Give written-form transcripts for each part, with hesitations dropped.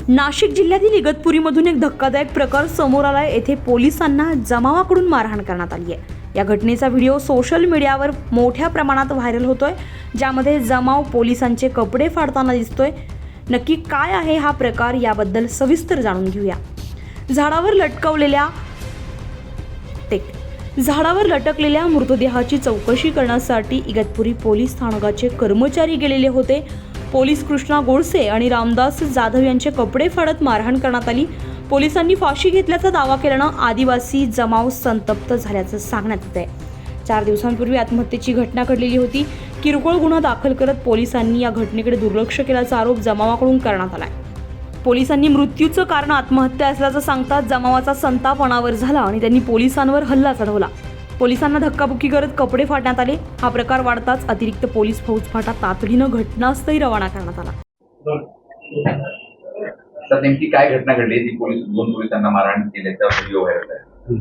नाशिक जिल्ह्यातील इगतपुरीमधून एक धक्कादायक प्रकार समोर आलाय। येथे पोलिसांना जमावाकडून मारहाण करण्यात आली आहे। या घटनेचा व्हिडिओ सोशल मीडियावर मोठ्या प्रमाणात व्हायरल होतोय, ज्यामध्ये जमाव पोलिसांचे कपडे फाडताना दिसतोय। नक्की काय आहे हा प्रकार, याबद्दल सविस्तर जाणून घेऊया। झाडावर लटकलेल्या मृतदेहाची चौकशी करण्यासाठी इगतपुरी पोलीस स्थानकाचे कर्मचारी गेलेले होते। पोलीस कृष्णा गोडसे आणि रामदास जाधव यांचे कपडे फाडत मारहाण करण्यात आली। पोलिसांनी फाशी घेतल्याचा दावा केल्यानं आदिवासी जमाव संतप्त झाल्याचं सांगण्यात येत आहे। 4 दिवसांपूर्वी आत्महत्येची घटना घडलेली होती। किरकोळ गुन्हा दाखल करत पोलिसांनी या घटनेकडे दुर्लक्ष केल्याचा आरोप जमावाकडून करण्यात आलाय। पोलिसांनी मृत्यूचं कारण आत्महत्या असल्याचं सांगताच जमावाचा संताप अनावर झाला आणि त्यांनी पोलिसांवर हल्ला चढवला। पोलिसांना धक्काबुक्की करत कपडे फाडण्यात आले। हा प्रकार वाढताच अतिरिक्त पोलीस फौजफाटा तातडीनं घटनास्थळी रवाना करण्यात आला। तर नेमकी काय घटना घडली? ती दोन पोलिसांना मारहाण केल्याचा व्हिडिओ व्हायरल आहे।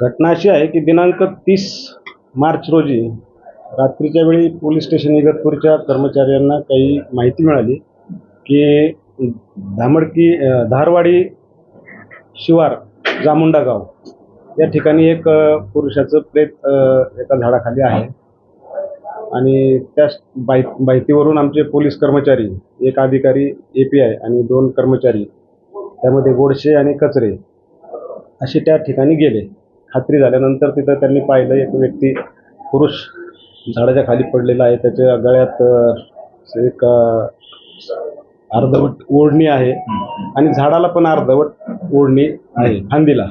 घटना अशी आहे की दिनांक 30 मार्च रोजी रात्रीच्या वेळी पोलीस स्टेशन इगतपूरच्या कर्मचाऱ्यांना काही माहिती मिळाली की धारवाडी शिवार जामुंडा गाव या ठिकाणी एक पुरुषाचं प्रेत एका झाडाखाली आहे। आणि त्या माहितीवरून आमचे पोलीस कर्मचारी, एक अधिकारी API आणि 2 कर्मचारी, त्यामध्ये गोडसे आणि कचरे असे त्या ठिकाणी गेले। खात्री झाल्यानंतर तिथं त्यांनी पाहिलं एक व्यक्ती, पुरुष झाडाच्या खाली पडलेला आहे। त्याच्या गळ्यात एक अर्धवट ओढणी आहे आणि झाडाला पण अर्धवट ओढणी आहे फांदीला।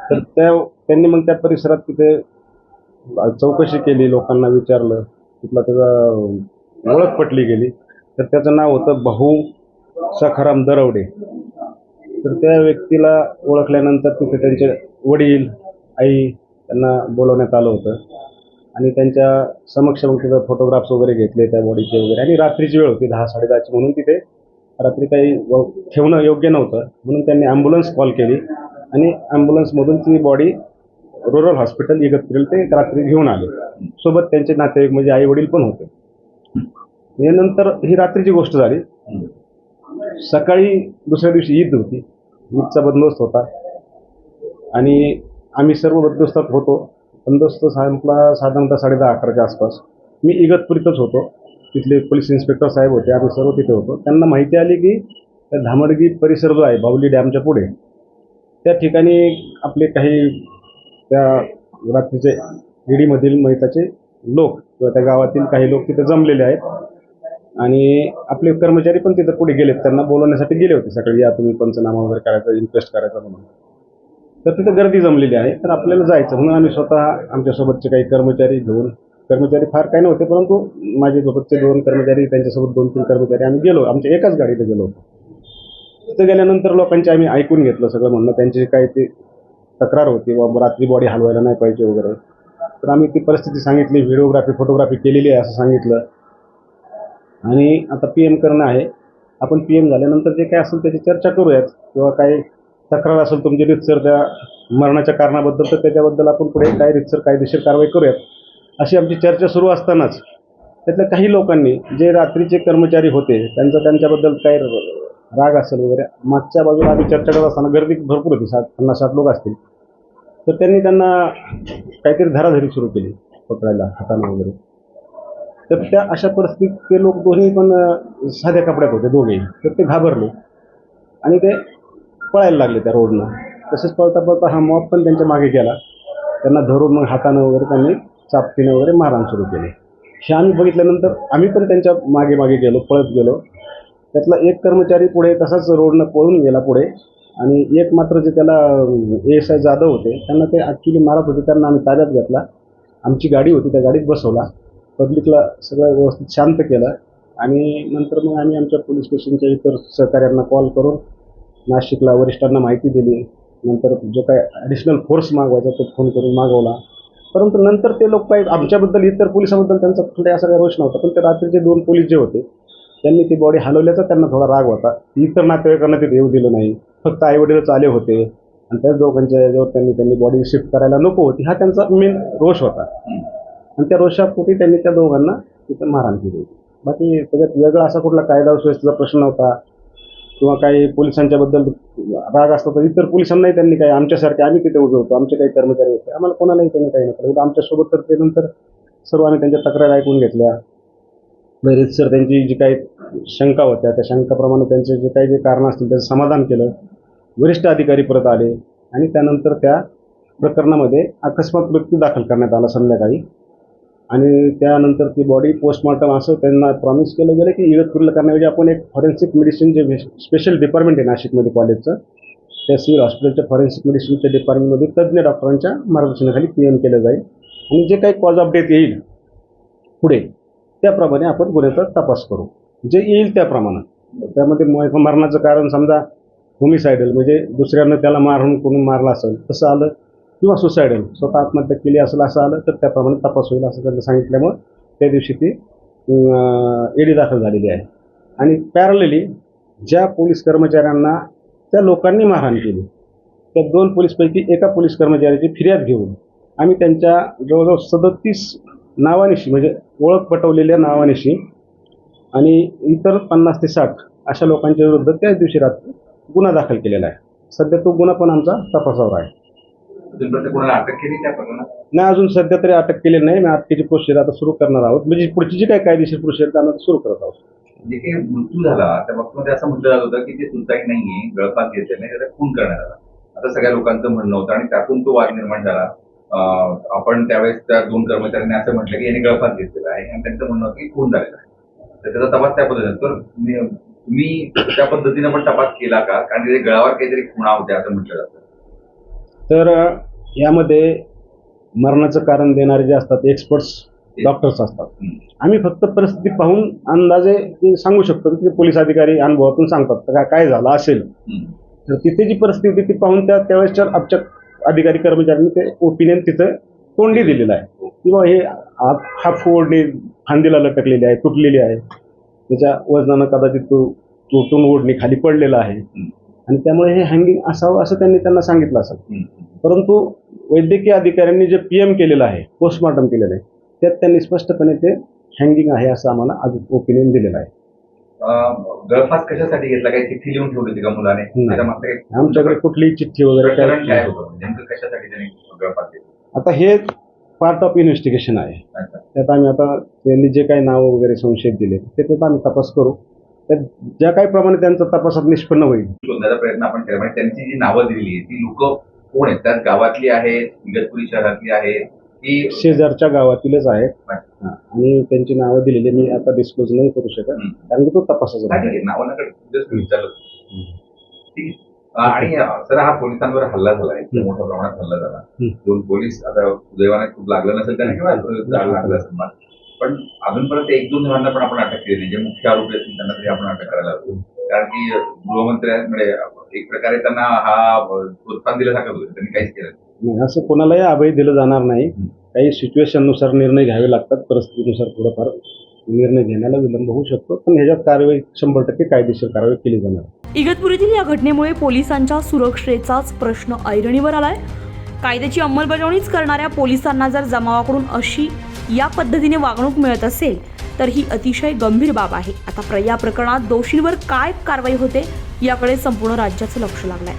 तर त्यांनी मग त्या परिसरात तिथे चौकशी केली, लोकांना विचारलं, तिथला त्याचा ओळख पटली गेली। तर त्याचं नाव होतं भाऊ सखाराम दरवडे। तर त्या व्यक्तीला ओळखल्यानंतर तिथे त्यांचे वडील, आई त्यांना बोलवण्यात आलं होतं आणि त्यांच्या समक्ष मग तिथं फोटोग्राफ्स वगैरे घेतले त्या बॉडीचे वगैरे। आणि रात्रीची वेळ होती 10-10:30ची, म्हणून तिथे रात्री काही ठेवणं योग्य नव्हतं, म्हणून त्यांनी ॲम्ब्युलन्स कॉल केली आणि ॲम्ब्युलन्समधून ती बॉडी रुरल हॉस्पिटल इगतपुरीला ते रात्री घेऊन आले। सोबत त्यांचे नातेवाईक म्हणजे आई वडील पण होते। यानंतर ही रात्रीची गोष्ट झाली। सकाळी दुसऱ्या दिवशी ईद होती, ईदचा बंदोबस्त होता आणि आम्ही सर्व बंदोबस्तात होतो। बंदोबस्त संपला साधारणतः 10:30-11च्या आसपास। मी इगतपुरीतच होतो, तिथले पोलीस इन्स्पेक्टर साहेब होते, आम्ही सर्व तिथे होतो। त्यांना माहिती आली की त्या धामडगी परिसर जो आहे बाहुली डॅमच्या पुढे, त्या ठिकाणी आपले काही त्या रात्रीचे ईडीमधील मैताचे लोक किंवा त्या गावातील काही लोक तिथे जमलेले आहेत आणि आपले कर्मचारी पण तिथे पुढे गेलेत, त्यांना बोलवण्यासाठी गेले होते सकाळी, या तुम्ही पंचनामा वगैरे करायचा, इन्क्वेस्ट करायचा म्हणून। तर तिथे गर्दी जमलेली आहे, तर आपल्याला जायचं म्हणून आम्ही स्वतः आमच्यासोबतचे काही कर्मचारी घेऊन, कर्मचारी फार काही नव्हते परंतु माझे सोबतचे 2 कर्मचारी, त्यांच्यासोबत 2-3 कर्मचारी, आम्ही गेलो, आमच्या एकाच गाडीत गेलो होतो। तिथे गेल्यानंतर लोकांचे आम्ही ऐकून घेतलं सगळं म्हणणं, त्यांची काही ती तक्रार होती व रात्री बॉडी हलवायला नाही पाहिजे वगैरे। तर आम्ही ती परिस्थिती सांगितली, व्हिडिओग्राफी फोटोग्राफी केलेली आहे असं सांगितलं आणि आता PM करणं आहे। आपण PM झाल्यानंतर जे काय असेल त्याची चर्चा करूयात, किंवा काही तक्रार असेल तुमची रीतसर त्या मरणाच्या कारणाबद्दल, तर त्याच्याबद्दल आपण पुढे काय रीतसर कायदेशीर कारवाई करूयात, अशी आमची चर्चा सुरू असतानाच त्यातल्या काही लोकांनी, जे रात्रीचे कर्मचारी होते, त्यांच्याबद्दल काही राग असेल वगैरे, मागच्या बाजूला आम्ही चर्चा करत असताना गर्दी भरपूर होती, 50-60 लोक असतील, तर त्यांना काहीतरी धराधरी सुरू केली, पकडायला हाताने वगैरे। तर त्या अशा परिस्थितीत ते लोक दोन्ही पण साध्या कपड्यात होते दोघेही, तर ते घाबरले आणि ते पळायला लागले त्या रोडनं। तसेच पळता पळता हा मॉब पण त्यांच्या मागे गेला, त्यांना धरून मग हातानं वगैरे त्यांनी चापटीनं वगैरे मारहाण सुरू केली। हे आम्ही बघितल्यानंतर आम्ही पण त्यांच्या मागे गेलो, पळत गेलो। त्यातला एक कर्मचारी पुढे तसाच रोडनं पळून गेला पुढे, आणि एक मात्र जे त्याला ASI जाधव होते, त्यांना ते ॲक्च्युली मारत होते, त्यांना आम्ही ताब्यात घेतला। आमची गाडी होती, त्या गाडीत बसवला, पब्लिकला सगळं व्यवस्थित शांत केलं आणि नंतर मग आम्ही आमच्या पोलीस स्टेशनच्या इतर सहकाऱ्यांना कॉल करून नाशिकला वरिष्ठांना माहिती दिली। नंतर जो काही ॲडिशनल फोर्स मागवायचा तो फोन करून मागवला, परंतु नंतर ते लोक काही आमच्याबद्दल, इतर पोलिसांबद्दल त्यांचा कुठे असा काही रोष नव्हता, पण ते रात्रीचे 2 पोलीस जे होते त्यांनी ती बॉडी हलवल्याचा त्यांना थोडा राग होता। इतर नातेवाईकांना तिथे येऊ दिलं नाही, फक्त आईवडीलच आले होते आणि त्याच दोघांच्या याच्यावर त्यांनी बॉडी शिफ्ट करायला नको होती, हा त्यांचा मेन रोष होता आणि त्या रोषापोटी त्यांनी त्या दोघांना तिथे मारहाण केली होती। बाकी त्याच्यात वेगळा असा कुठला कायदा सुव्यवस्थेचा प्रश्न नव्हता किंवा काही पोलिसांच्याबद्दल राग असतो तर इतर पोलिसांनाही त्यांनी काही आमच्यासारखे आम्ही तिथे उभे होतो, आमचे काही कर्मचारी होते, आम्हाला कोणालाही त्यांनी काही नाही केलं. आमच्यासोबत तर ते नंतर सर्व आम्ही त्यांच्या तक्रारी ऐकून घेतल्या. सर त्यांची जी काही शंका होत्या त्या शंकाप्रमाणे त्यांचे जे कारणं असतील त्याचं समाधान केलं. वरिष्ठ अधिकारी परत आले आणि त्यानंतर त्या प्रकरणामध्ये अकस्मात मृत्यू दाखल करण्यात आला संध्याकाळी आणि त्यानंतर ती बॉडी पोस्टमॉर्टम असं त्यांना प्रॉमिस केलं गेलं की इगतपुरीला करण्याऐवजी आपण एक फॉरेन्सिक मेडिसिन जे स्पेशल डिपार्टमेंट आहे नाशिकमध्ये कॉलेजचं त्या सिव्हिल हॉस्पिटलच्या फॉरेन्सिक मेडिसिनच्या डिपार्टमेंटमध्ये तज्ज्ञ डॉक्टरांच्या मार्गदर्शनाखाली PM केलं जाईल आणि जे काही कॉज ऑफ डेथ येईल पुढे त्याप्रमाणे आपण गुन्ह्याचा तपास करू. जे येईल त्याप्रमाणे त्यामध्ये मरणाचं कारण समजा होमिसायडल म्हणजे दुसऱ्यानं त्याला मारून कोणी मारला असेल तसं आलं किंवा सुसायडल स्वतः आत्महत्या केली असेल असं आलं तर त्याप्रमाणे तपास होईल असं त्यांना सांगितल्यामुळं त्या दिवशी ती ED दाखल झालेली आहे. आणि पॅरलली ज्या पोलीस कर्मचाऱ्यांना त्या लोकांनी मारहाण केली त्या 2 पोलीसपैकी एका पोलीस कर्मचाऱ्याची फिर्याद घेऊन आम्ही त्यांच्या जवळजवळ 37 नावानिशी म्हणजे ओळख पटवलेल्या नावानिशी आणि इतर 50 ते 60 अशा लोकांच्या विरुद्ध त्याच दिवशी रात्री गुन्हा दाखल केलेला आहे. सध्या तो गुन्हा पण आमचा तपासावर आहे. कोणाला अटक केली त्या प्रकरणात? नाही, अजून सध्या तरी अटक केलेली नाही. मी अटकेची प्रोसिजर आता सुरू करणार आहोत. म्हणजे पुढची जी काही कायदेशीर प्रोसिजर आम्ही सुरू करत आहोत. जे काही मृत्यू झाला त्या बाबतीमध्ये असं म्हटलं जात होतं की ते सुसाईड नाहीये, गळफास घेतले नाही, त्याचा खून करण्यात आला आता सगळ्या लोकांचं म्हणणं होतं आणि त्यातून तो वाद निर्माण झाला. आपण त्यावेळेस त्या 2 कर्मचाऱ्यांनी असं म्हटलं की यांनी गळफास घेतलेला आहे आणि त्यांचं म्हणणं होतं की खून झालेला आहे. तर त्याचा तपास त्या पद्धतीने तर तुम्ही त्या पद्धतीने पण तपास केला का? कारण तिथे गळावर काहीतरी खुणा होत्या असं म्हटलं जातं. तर यामध्ये मरणाचं कारण देणारे जे असतात एक्सपर्ट्स डॉक्टर्स असतात. आम्ही फक्त परिस्थिती पाहून अंदाजे ते सांगू शकतो की पोलीस अधिकारी अनुभवातून सांगतात काय झालं असेल. तर तिथे जी परिस्थिती होती ती पाहून त्यावेळेसच्या आमच्या अधिकारी कर्मचाऱ्यांनी ते ओपिनियन तिथं तोंडी दिलेलं आहे किंवा हे हा फोडणी फांदीला लटकलेली आहे, तुटलेली आहे, त्याच्या वजनानं कदाचित तो तुटून ओढणी खाली पडलेला आहे आणि त्यामुळे हे हँगिंग असावं असं त्यांना सांगितलं असेल. परंतु वैद्यकीय अधिकाऱ्यांनी जे PM केलेलं आहे, पोस्टमॉर्टम केलेलं आहे, त्यात त्यांनी स्पष्टपणे ते हँगिंग आहे असं आम्हाला अजून ओपिनियन दिलेलं आहे. गळफास कशासाठी घेतला? काही चिठ्ठी लिहून ठेवली होती का मुलाने? आमच्याकडे कुठलीही चिठ्ठी वगैरे काय होतं नेमकं कशासाठी त्यांनी गळफास घेतला? आता हे पार्ट ऑफ इन्व्हेस्टिगेशन आहे. त्यात आम्ही आता त्यांनी जे काही नावं वगैरे संशयित दिले त्याच्यात आम्ही तपास करू. त्यात ज्या काही प्रमाणे त्यांचा तपासात निष्पन्न होईल शोधण्याचा प्रयत्न आपण केला. म्हणजे त्यांची जी नावं दिलेली आहे ती लोक कोण आहेत? त्यात गावातली आहेत, इगतपुरी शहरातली आहेत की शेजारच्या गावातीलच आहेत आणि त्यांची नावं दिलेली मी आता डिस्क्लोज नाही करू शकत कारण की तो तपासाचा नावांकडे विचारलं. आणि सर हा पोलिसांवर हल्ला झाला आहे, मोठ्या प्रमाणात हल्ला झाला. 2 पोलीस आता सुदैवाने खूप लागलं नसेल त्यांना किंवा लागलं असेल पण अजूनपर्यंत 1-2 जणांना पण आपण अटक केली जे मुख्य आरोपी असतील त्यांना तरी आपण अटक करायला लागतो. कारण की गृहमंत्र्यांकडे एक प्रकारे त्यांना हा प्रोत्साहन दिल्यासारखं होतं, त्यांनी काहीच केलं नाही. असं कोणालाही अभय दिलं जाणार नाही. काही सिच्युएशननुसार निर्णय घ्यावे लागतात, परिस्थितीनुसार थोडंफार निर्णय घेण्याला विलंब होऊ शकतो पण ह्याच्यात कारवाई 100% कायदेशीर कारवाई केली जाणार. इगतपुरीतील या घटनेमुळे पोलिसांच्या सुरक्षेचाच प्रश्न ऐरणीवर आलाय. कायद्याची अंमलबजावणीच करणाऱ्या पोलिसांना जर जमावाकडून अशी या पद्धतीने वागणूक मिळत असेल तर ही अतिशय गंभीर बाब आहे. आता या प्रकरणात दोषींवर काय कारवाई होते याकडे संपूर्ण राज्याचं लक्ष लागलंय.